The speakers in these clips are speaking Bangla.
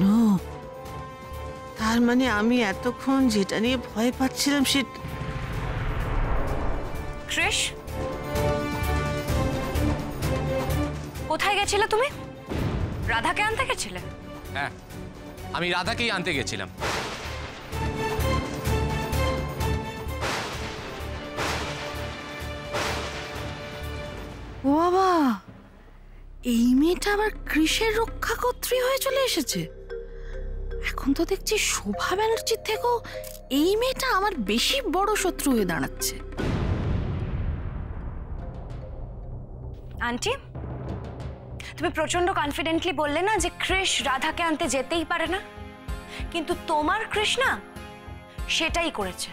নো, তার মানে আমি এতক্ষণ যেটা নিয়ে ভয় পাচ্ছিলাম সেটা। কৃষ, কোথায় গেছিলে তুমি? রাধাকে আনতে গেছিলে? হ্যাঁ, আমি রাধাকেই আনতে গেছিলাম। ও বাবা, এই মেয়েটা আবার কৃষের রক্ষাকর্ত্রী হয়ে চলে এসেছে। এখন তো দেখছি শোভা ব্যানার্জির থেকেও এই মেয়েটা আমার বেশি বড় শত্রু হয়ে দাঁড়াচ্ছে। আন্টি, তুমি প্রচন্ড কনফিডেন্টলি বললে না যে কৃষ রাধাকে আনতে যেতেই পারে না, কিন্তু তোমার কৃষ না সেটাই করেছে।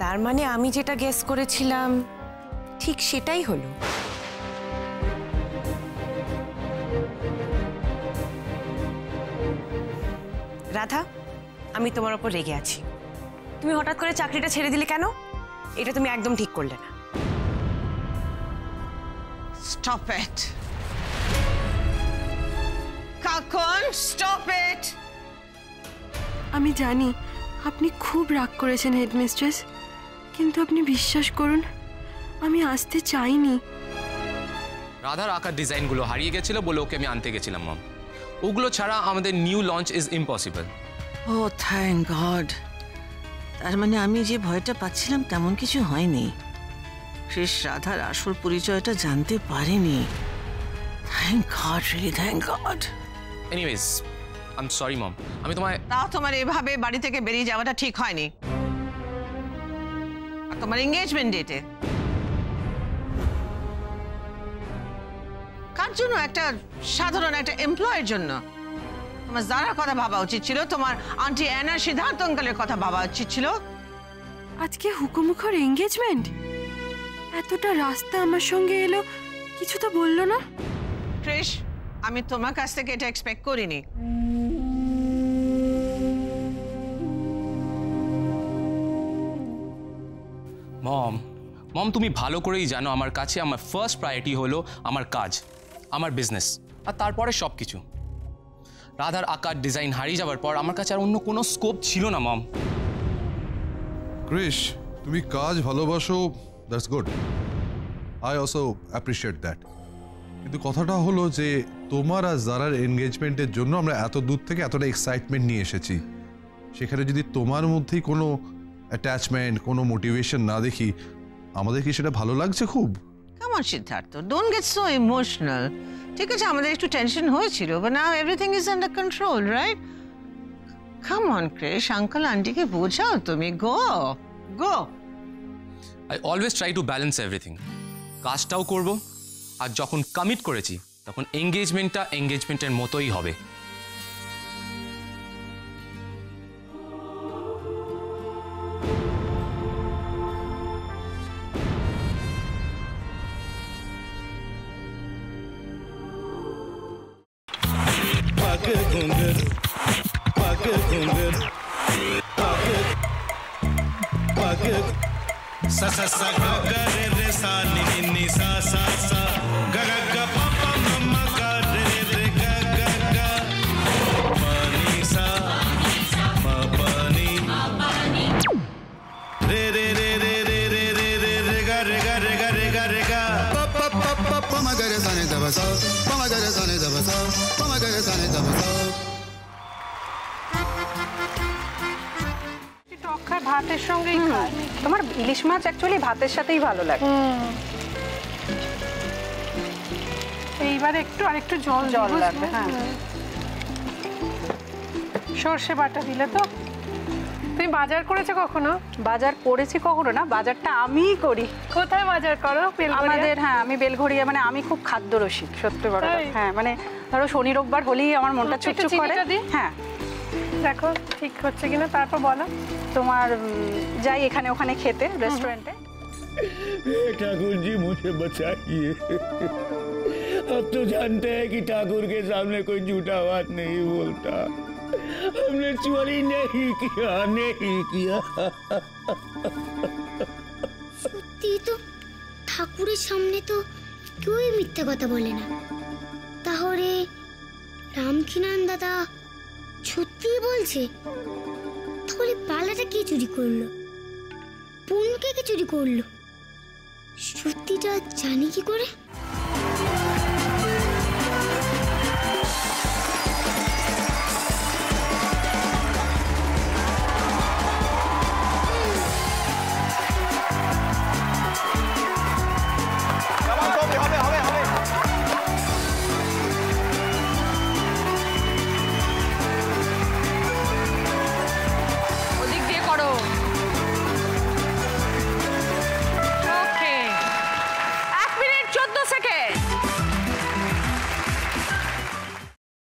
তার মানে আমি যেটা গেস করেছিলাম ঠিক সেটাই হলো। রাধা, আমি তোমার উপর রেগে আছি। তুমি হঠাৎ করে চাকরিটা ছেড়ে দিলে কেন? এটা তুমি একদম ঠিক করলে না। Stop it Kakon, stop it. আমি জানি আপনি খুব রাগ করেছেন হেডমিস্ট্রেস, কিন্তু আপনি বিশ্বাস করুন আমি আসতে চাইনি। রাধার আঁকার ডিজাইনগুলো হারিয়ে গেছিল বলে ওকে আমি আনতে গেছিলাম মম। ওগুলো ছাড়া আমাদের new launch is impossible. Oh thank God, তার মানে আমি যে ভয়টা পাচ্ছিলাম তেমন কিছু হয়নি। কৃষ রাধার আসল পরিচয়টা জানতে পারেনি। Thank God, really thank God. Anyways, I am sorry mom. আমি তোমায় তাও তোমার এভাবে বাড়ি থেকে বেরিয়ে যাওয়াটা ঠিক হয়নি। আর তোমার এঙ্গেজমেন্ট ডেটে কার জন্য? একটা সাধারণ একটা এমপ্লয়ের জন্য। তোমার যারার কথা ভাবা উচিত ছিল, তোমার আন্টি অ্যানার সিদ্ধার্থ আঙ্কেলের কথা ভাবা উচিত ছিল। আজকে হুকুমুখর এঙ্গেজমেন্ট, এতটা রাস্তা আমার সঙ্গে এলো, কিছু তো বললো না। কৃষ, আমি তোমার কাছ থেকে এটা এক্সপেক্ট করিনি। মম, মম তুমি ভালো করেই জানো আমার কাছে আমার ফার্স্ট প্রায়োরিটি হলো আমার কাজ, আমার বিজনেস, আর তারপরে সব কিছু। রাধার আঁকার ডিজাইন হারিয়ে যাওয়ার পর আমার কাছে আর অন্য কোনো স্কোপ ছিল না মম। কৃষ, তুমি কাজ ভালোবাসো, that's good. I also appreciate that. কিন্তু কথাটা হলো যে তোমার আর জারার এনগেজমেন্টের জন্য আমরা এত দূর থেকে এতটা এক্সাইটমেন্ট নিয়ে এসেছি, সেখানে যদি তোমার মধ্যেই কোনো অ্যাটাচমেন্ট, কোনো মোটিভেশন না দেখি, আমাদের কি সেটা ভালো লাগছে? খুব come on Siddharth, don't get so emotional. ঠিক আছে, আমাদের একটু টেনশন হয়েছিল, but now everything is under control, right? Come on Krish, uncle আন্টিকে বোঝাও তুমি। Go go. I always try to balance everything. কাজটাও করব, আর যখন কমিট করেছি তখন এঙ্গেজমেন্টটা এঙ্গেজমেন্টের মতোই হবে। sa sa sa ga ga re re sa ni ni ni sa sa sa ga ga ga pa pa ma ma ga re re ga ga ga pa ni sa ma pa ni re re re re re re re re re ga re ga re ga re ga re ga pa pa pa pa pa ma ga re sa ni da ba sa pa ma ga re sa ni da ba sa pa ma ga re sa ni da ba sa ভাতের সঙ্গেই খায়। তোমার ইলিশ মাছ অ্যাকচুয়ালি ভাতের সাথেই ভালো লাগে। এইবার একটু আরেকটু জল জল লাগবে। হ্যাঁ, সর্ষে বাটা দিলে তো। তুমি বাজার করেছো কখনো? বাজার করেছি কখনো না, বাজারটা আমিই করি। কোথায় বাজার করো? আমাদের, হ্যাঁ, আমি বেলঘড়িয়া, মানে আমি খুব খাদ্য রসিক, সত্যি বড় কথা। হ্যাঁ, মানে ধরো শনি রোববার হলেই আমার মনটা চুপচুপ করে। হ্যাঁ, দেখো ঠিক হচ্ছে কিনা, তারপর বলো। তোমার যাই এখানে ওখানে খেতে रेस्टोरेंटे। ठाकुर जी मुझे बचाइए, अब तो जानते हैं कि ठाकुर के सामने कोई झूठा बात नहीं बोलता। हमने चोरी नहीं किया, नहीं किया। সত্যি তো ঠাকুরের সামনে তো কেউই মিথ্যা কথা বলে না। তাহলে রামকিনান দাদা সত্যিই বলছে? তাহলে পালাটা কে চুরি করলো? পুনকে কে চুরি করলো? সত্যিটা জানি কি করে?